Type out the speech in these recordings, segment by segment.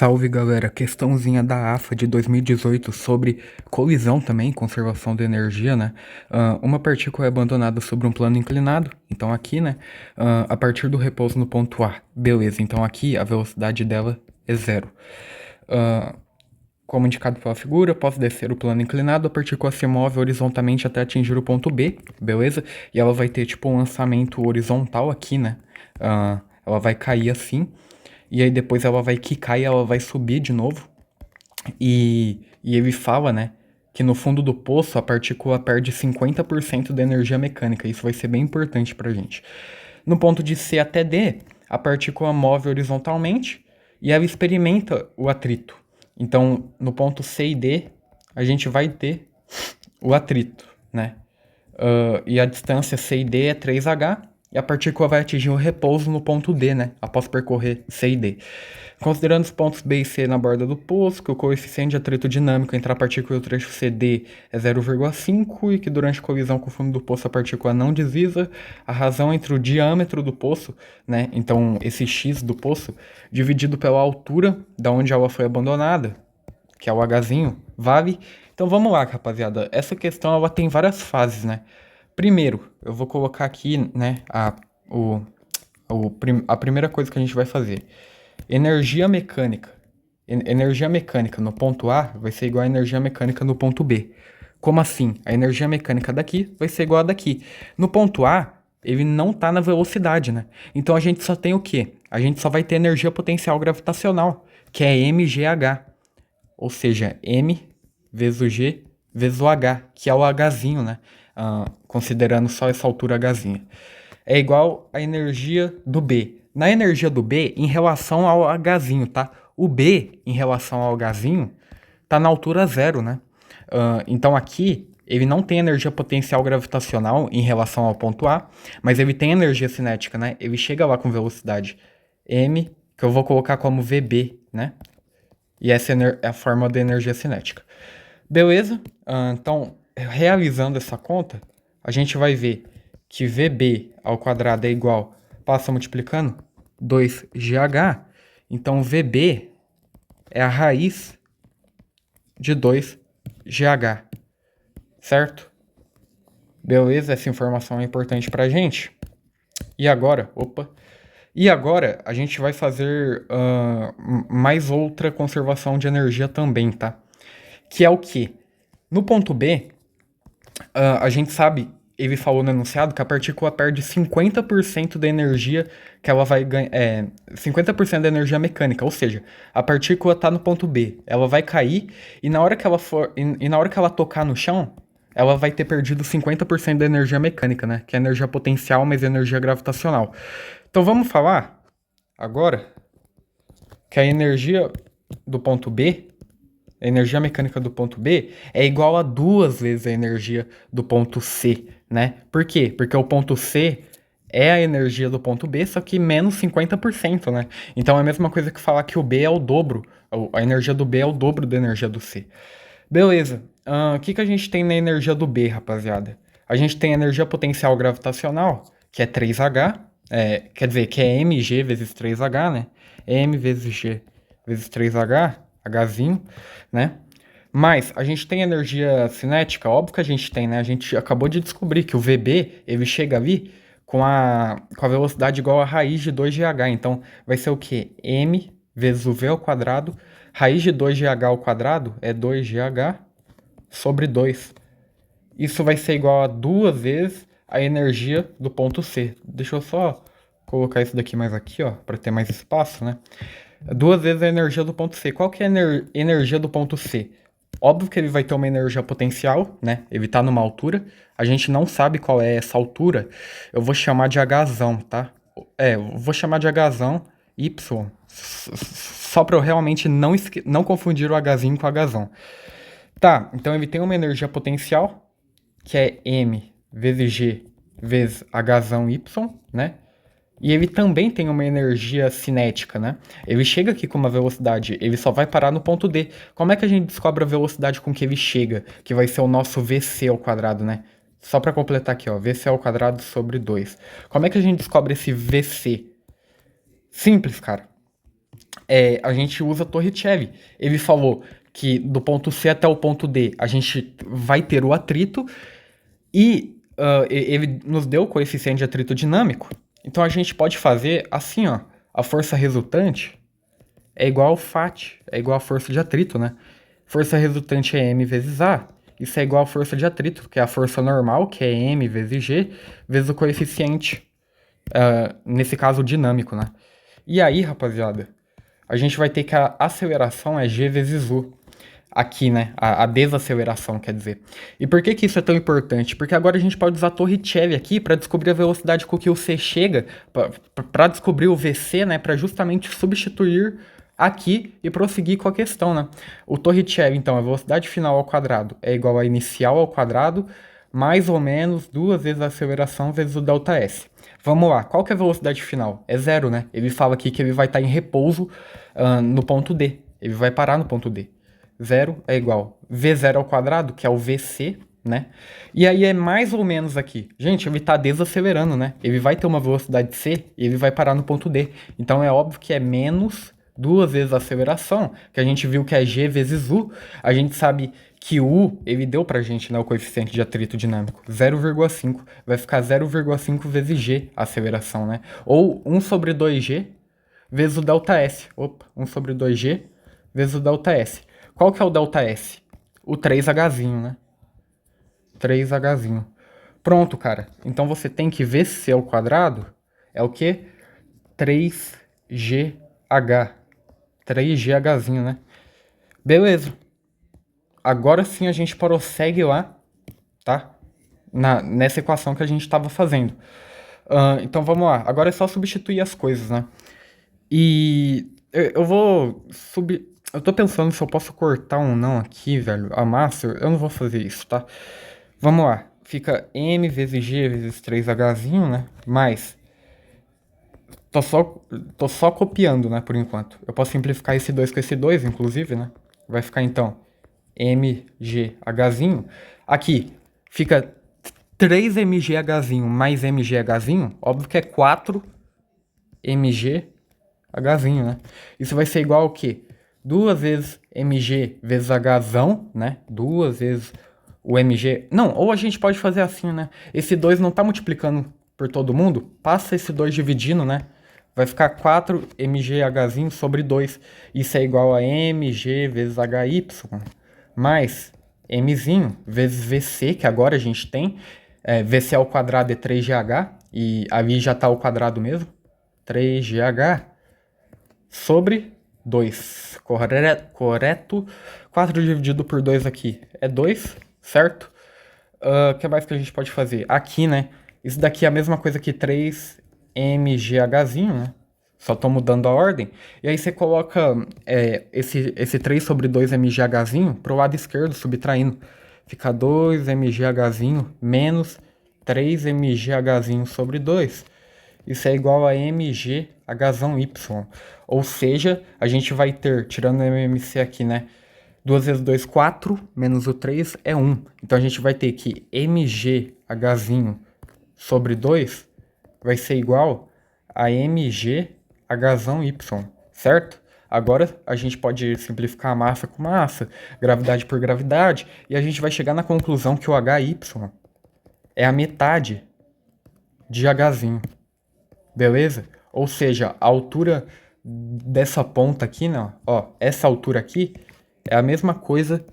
Salve galera, questãozinha da AFA de 2018 sobre colisão também, conservação de energia, né? Uma partícula é abandonada sobre um plano inclinado, então aqui, né? A partir do repouso no ponto A, beleza, então aqui a velocidade dela é zero. Ah, Como indicado pela figura, após descer o plano inclinado, a partícula se move horizontalmente até atingir o ponto B, beleza? E ela vai ter tipo um lançamento horizontal aqui, né? Ela vai cair assim, e aí depois ela vai quicar e ela vai subir de novo. E ele fala, né, que no fundo do poço a partícula perde 50% da energia mecânica. Isso vai ser bem importante pra gente. No ponto de C até D, a partícula move horizontalmente e ela experimenta o atrito. Então, no ponto C e D, a gente vai ter o atrito, né? E a distância C e D é 3h, e a partícula vai atingir o repouso no ponto D, né? Após percorrer C e D. Considerando os pontos B e C na borda do poço, que o coeficiente de atrito dinâmico entre a partícula e o trecho CD é 0,5 e que durante a colisão com o fundo do poço a partícula não desliza, a razão entre o diâmetro do poço, né? Então, esse X do poço, dividido pela altura da onde ela foi abandonada, que é o Hzinho, vale. Então vamos lá, rapaziada. Essa questão ela tem várias fases, né? Primeiro, eu vou colocar aqui, né, a primeira coisa que a gente vai fazer. Energia mecânica. Energia mecânica no ponto A vai ser igual a energia mecânica no ponto B. Como assim? A energia mecânica daqui vai ser igual a daqui. No ponto A, ele não está na velocidade, né? Então a gente só tem o quê? A gente só vai ter energia potencial gravitacional, que é mgh. Ou seja, m vezes o g vezes o h, que é o hzinho, né? Considerando só essa altura hzinha. É igual a energia do B. Na energia do B, em relação ao hzinho, tá? O B, em relação ao hzinho, tá na altura zero, né? Então aqui, ele não tem energia potencial gravitacional em relação ao ponto A, mas ele tem energia cinética, né? Ele chega lá com velocidade m, que eu vou colocar como VB, né? E essa é a forma de energia cinética. Beleza? Então, realizando essa conta, a gente vai ver que VB ao quadrado é igual, passa multiplicando, 2GH. Então, VB é a raiz de 2GH, certo? Beleza? Essa informação é importante pra gente. E agora, a gente vai fazer mais outra conservação de energia também, tá? Que é o quê? No ponto B, a gente sabe, ele falou no enunciado, que a partícula perde 50% da energia que ela vai ganhar. 50% da energia mecânica, ou seja, a partícula está no ponto B, ela vai cair e na hora que ela for. E na hora que ela tocar no chão, ela vai ter perdido 50% da energia mecânica, né? Que é energia potencial, mas energia gravitacional. Então vamos falar agora que a energia do ponto B, a energia mecânica do ponto B, é igual a 2 vezes a energia do ponto C, né? Por quê? Porque o ponto C é a energia do ponto B, só que menos 50%, né? Então é a mesma coisa que falar que o B é o dobro, a energia do B é o dobro da energia do C. Beleza. O que a gente tem na energia do B, rapaziada? A gente tem a energia potencial gravitacional, que é 3H, quer dizer, que é mg vezes 3H, né? M vezes g vezes 3H, Hzinho, né? Mas a gente tem energia cinética, óbvio que a gente tem, né? A gente acabou de descobrir que o VB, ele chega ali com a velocidade igual a raiz de 2GH. Então, vai ser o quê? M vezes o V ao quadrado. Raiz de 2GH ao quadrado é 2GH sobre 2. Isso vai ser igual a 2 vezes a energia do ponto C. Deixa eu só colocar isso daqui mais aqui, ó, para ter mais espaço, né? 2 vezes a energia do ponto C. Qual que é a energia do ponto C? Óbvio que ele vai ter uma energia potencial, né? Ele tá numa altura. A gente não sabe qual é essa altura. Eu vou chamar de Hzão, tá? Eu vou chamar de Hzão Y. Só para eu realmente não confundir o Hzinho com o Hzão. Tá, então ele tem uma energia potencial, que é M vezes G vezes Hzão Y, né? E ele também tem uma energia cinética, né? Ele chega aqui com uma velocidade, ele só vai parar no ponto D. Como é que a gente descobre a velocidade com que ele chega? Que vai ser o nosso VC ao quadrado, né? Só para completar aqui, ó, VC ao quadrado sobre 2. Como é que a gente descobre esse VC? Simples, cara. a gente usa Torricelli. Ele falou que do ponto C até o ponto D a gente vai ter o atrito e ele nos deu o coeficiente de atrito dinâmico. Então a gente pode fazer assim, ó. A força resultante é igual ao FAT, é igual à força de atrito, né? Força resultante é M vezes A. Isso é igual à força de atrito, que é a força normal, que é M vezes G, vezes o coeficiente, nesse caso dinâmico, né? E aí, rapaziada, a gente vai ter que a aceleração é G vezes U. Aqui, né? A desaceleração, quer dizer. E por que que isso é tão importante? Porque agora a gente pode usar a Torricelli aqui para descobrir a velocidade com que o C chega, para descobrir o VC, né? Para justamente substituir aqui e prosseguir com a questão, né? O Torricelli, então, a velocidade final ao quadrado é igual a inicial ao quadrado, mais ou menos 2 vezes a aceleração vezes o ΔS. Vamos lá, qual que é a velocidade final? É zero, né? Ele fala aqui que ele vai estar em repouso no ponto D. Ele vai parar no ponto D. Zero é igual V0 ao quadrado, que é o VC, né? E aí é mais ou menos aqui. Gente, ele está desacelerando, né? Ele vai ter uma velocidade C e ele vai parar no ponto D. Então é óbvio que é menos 2 vezes a aceleração, que a gente viu que é G vezes U. A gente sabe que U, ele deu pra gente, né, o coeficiente de atrito dinâmico, 0,5. Vai ficar 0,5 vezes G a aceleração, né? Ou 1 sobre 2G vezes o ΔS. Opa, 1 sobre 2G vezes o ΔS. Qual que é o ΔS? O 3Hzinho, né? 3Hzinho. Pronto, cara. Então você tem que VC ao quadrado é o quê? 3GH. 3GHzinho, né? Beleza. Agora sim a gente prossegue lá, tá? Nessa equação que a gente estava fazendo. Então vamos lá. Agora é só substituir as coisas, né? E eu vou Eu tô pensando se eu posso cortar ou não aqui, velho, a massa. Eu não vou fazer isso, tá? Vamos lá. Fica M vezes G vezes 3Hzinho, né? Mais. Tô só copiando, né, por enquanto. Eu posso simplificar esse 2 com esse 2, inclusive, né? Vai ficar, então, MGHzinho. Aqui, fica 3MGHzinho mais MGHzinho. Óbvio que é 4MGHzinho, né? Isso vai ser igual ao quê? 2 vezes MG vezes Hzão, né? 2 vezes o MG... Não, ou a gente pode fazer assim, né? Esse 2 não tá multiplicando por todo mundo? Passa esse 2 dividindo, né? Vai ficar 4MGHzinho sobre 2. Isso é igual a MG vezes HY, mais Mzinho vezes VC, que agora a gente tem. VC ao quadrado é 3GH, e ali já tá ao quadrado mesmo. 3GH sobre 2. Correto. 4 dividido por 2 aqui é 2, certo? O que mais que a gente pode fazer? Aqui, né? Isso daqui é a mesma coisa que 3MGHzinho, né? Só tô mudando a ordem. E aí você coloca esse 3 sobre 2MGHzinho pro lado esquerdo, subtraindo. Fica 2MGHzinho menos 3MGHzinho sobre 2. Isso é igual a MGHzão Y. Ou seja, a gente vai ter, tirando o MMC aqui, né? 2 vezes 2, 4, menos o 3 é 1. Então a gente vai ter que MGHzinho sobre 2 vai ser igual a MGHzão Y, certo? Agora a gente pode simplificar a massa com massa, gravidade por gravidade, e a gente vai chegar na conclusão que o HY é a metade de Hzinho. Beleza? Ou seja, a altura dessa ponta aqui, né? Ó, essa altura aqui é a mesma coisa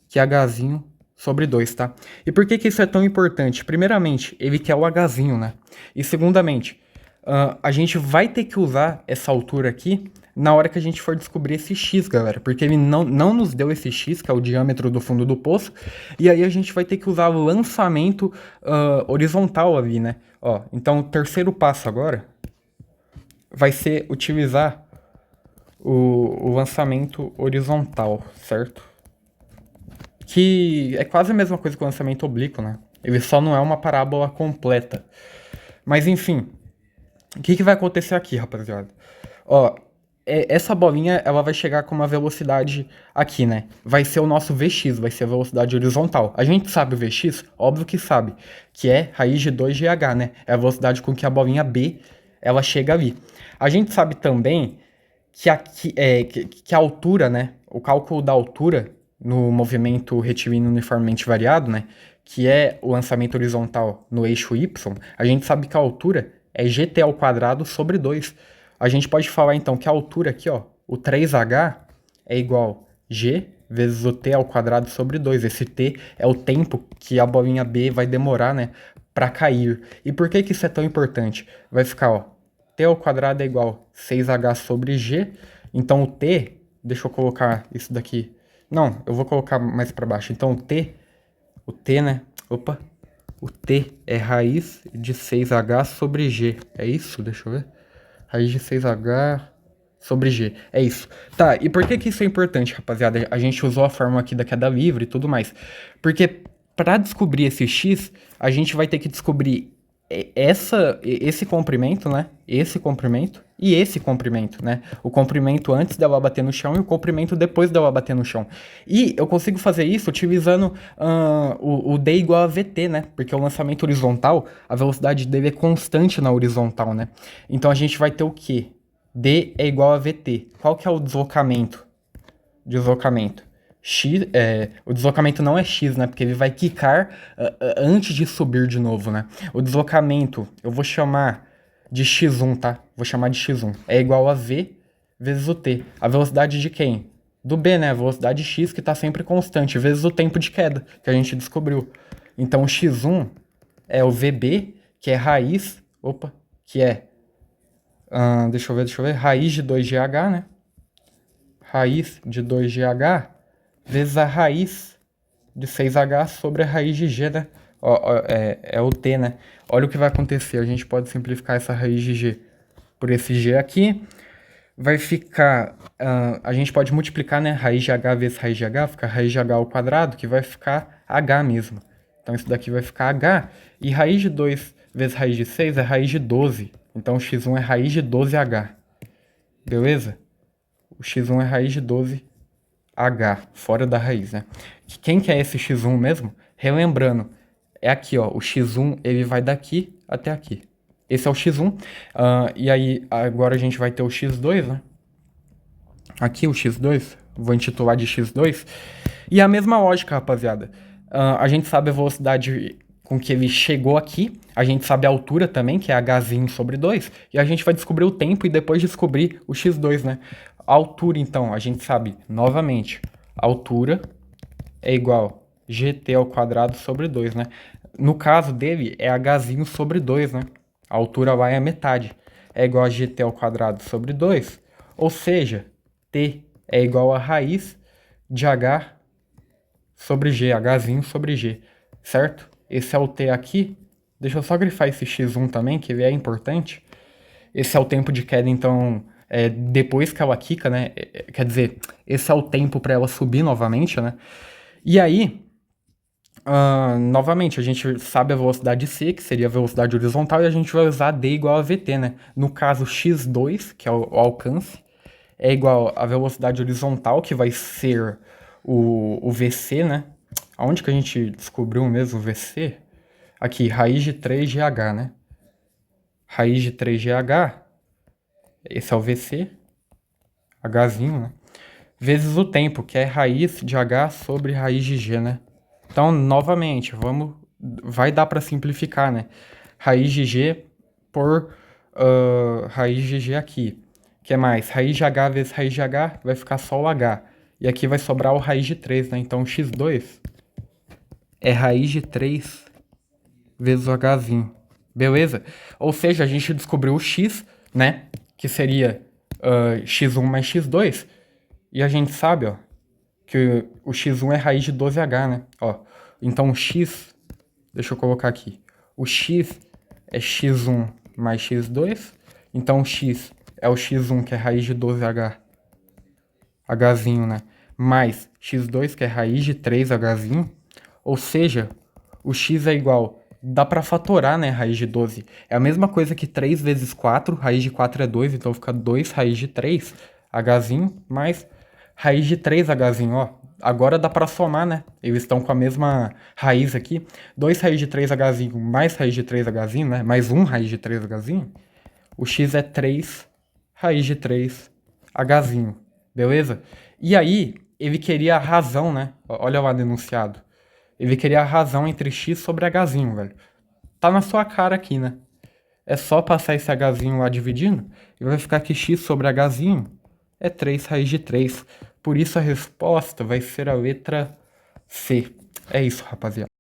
que Hzinho sobre 2, tá? E por que que isso é tão importante? Primeiramente, ele quer o Hzinho, né? E segundamente, a gente vai ter que usar essa altura aqui na hora que a gente for descobrir esse X, galera. Porque ele não nos deu esse X, que é o diâmetro do fundo do poço. E aí a gente vai ter que usar o lançamento horizontal ali, né? Ó, então o terceiro passo agora vai ser utilizar o lançamento horizontal, certo? Que é quase a mesma coisa que o lançamento oblíquo, né? Ele só não é uma parábola completa. Mas enfim, o que vai acontecer aqui, rapaziada? Ó, essa bolinha, ela vai chegar com uma velocidade aqui, né? Vai ser o nosso Vx, vai ser a velocidade horizontal. A gente sabe o Vx? Óbvio que sabe, que é raiz de 2GH, né? É a velocidade com que a bolinha B, ela chega ali. A gente sabe também que a altura, né? O cálculo da altura no movimento retilíneo uniformemente variado, né? Que é o lançamento horizontal no eixo Y, a gente sabe que a altura é gt ao quadrado sobre 2. A gente pode falar então que a altura aqui, ó, o 3h é igual g vezes o t ao quadrado sobre 2. Esse t é o tempo que a bolinha B vai demorar, né, para cair. E por que isso é tão importante? Vai ficar, ó, t ao quadrado é igual 6h sobre g. Então o t, deixa eu colocar isso daqui. Não, eu vou colocar mais para baixo. Então o t, né? Opa. O t é raiz de 6h sobre g. É isso? Deixa eu ver. Raiz de 6h sobre g. É isso. Tá, e por que isso é importante, rapaziada? A gente usou a fórmula aqui da queda livre e tudo mais. Porque para descobrir esse x, a gente vai ter que descobrir esse comprimento, né? Esse comprimento e esse comprimento, né? O comprimento antes dela bater no chão e o comprimento depois dela bater no chão. E eu consigo fazer isso utilizando o d igual a vt, né? Porque o lançamento horizontal, a velocidade dele é constante na horizontal, né? Então a gente vai ter o quê? D é igual a vt. Qual que é o deslocamento? X, o deslocamento não é x, né? Porque ele vai quicar antes de subir de novo, né? O deslocamento, eu vou chamar de x1, tá? Vou chamar de x1. É igual a v vezes o t. A velocidade de quem? Do b, né? A velocidade x que tá sempre constante, vezes o tempo de queda, que a gente descobriu. Então, o x1 é o vb, que é raiz... Opa, que é... deixa eu ver. Raiz de 2gh, né? Raiz de 2gh vezes a raiz de 6h sobre a raiz de g, né? É o t, né? Olha o que vai acontecer. A gente pode simplificar essa raiz de g por esse g aqui. Vai ficar... a gente pode multiplicar, né? Raiz de h vezes raiz de h. Fica raiz de h ao quadrado, que vai ficar h mesmo. Então, isso daqui vai ficar h. E raiz de 2 vezes raiz de 6 é raiz de 12. Então, o x1 é raiz de 12h. Beleza? O x1 é raiz de 12h, fora da raiz, né? Quem que é esse x1 mesmo? Relembrando, é aqui, ó. O x1, ele vai daqui até aqui. Esse é o x1. E aí, agora a gente vai ter o x2, né? Aqui o x2. Vou intitular de x2. E a mesma lógica, rapaziada. A gente sabe a velocidade com que ele chegou aqui. A gente sabe a altura também, que é hzinho sobre 2. E a gente vai descobrir o tempo e depois descobrir o x2, né? A altura, então, a gente sabe, novamente, a altura é igual gt ao quadrado sobre 2, né? No caso dele, é hzinho sobre 2, né? A altura lá é a metade. É igual a gt ao quadrado sobre 2. Ou seja, t é igual a raiz de h sobre g, hzinho sobre g, certo? Esse é o t aqui. Deixa eu só grifar esse x1 também, que ele é importante. Esse é o tempo de queda, então, depois que ela quica, né? Quer dizer, esse é o tempo para ela subir novamente, né? E aí, novamente, a gente sabe a velocidade c, que seria a velocidade horizontal, e a gente vai usar d igual a vt, né? No caso, x2, que é o alcance, é igual à velocidade horizontal, que vai ser o vc, né? Aonde que a gente descobriu mesmo o vc? Aqui, raiz de 3gh, né? Raiz de 3gh, esse é o vc, hzinho, né? Vezes o tempo, que é raiz de h sobre raiz de g, né? Então, novamente, vai dar para simplificar, né? Raiz de g por raiz de g aqui. O que mais? Raiz de h vezes raiz de h vai ficar só o h. E aqui vai sobrar o raiz de 3, né? Então, x2 é raiz de 3 vezes o hzinho. Beleza? Ou seja, a gente descobriu o x, né? Que seria x1 mais x2. E a gente sabe, ó, que o x1 é raiz de 12h, né? Ó, então o x, deixa eu colocar aqui. O x é x1 mais x2. Então o x é o x1, que é raiz de 12h, hzinho, né? Mais x2, que é raiz de 3hzinho. Ou seja, o x é igual... Dá pra fatorar, né, raiz de 12. É a mesma coisa que 3 vezes 4, raiz de 4 é 2, então fica 2 raiz de 3, hzinho, mais raiz de 3hzinho, ó. Agora dá pra somar, né? Eles estão com a mesma raiz aqui. 2 raiz de 3hzinho mais raiz de 3hzinho, né? Mais 1 raiz de 3hzinho. O x é 3 raiz de 3 Hzinho, beleza? E aí, ele queria a razão, né? Olha lá no enunciado. Ele queria a razão entre x sobre hzinho, velho. Tá na sua cara aqui, né? É só passar esse hzinho lá dividindo e vai ficar que x sobre hzinho é 3 raiz de 3. Por isso a resposta vai ser a letra C. É isso, rapaziada.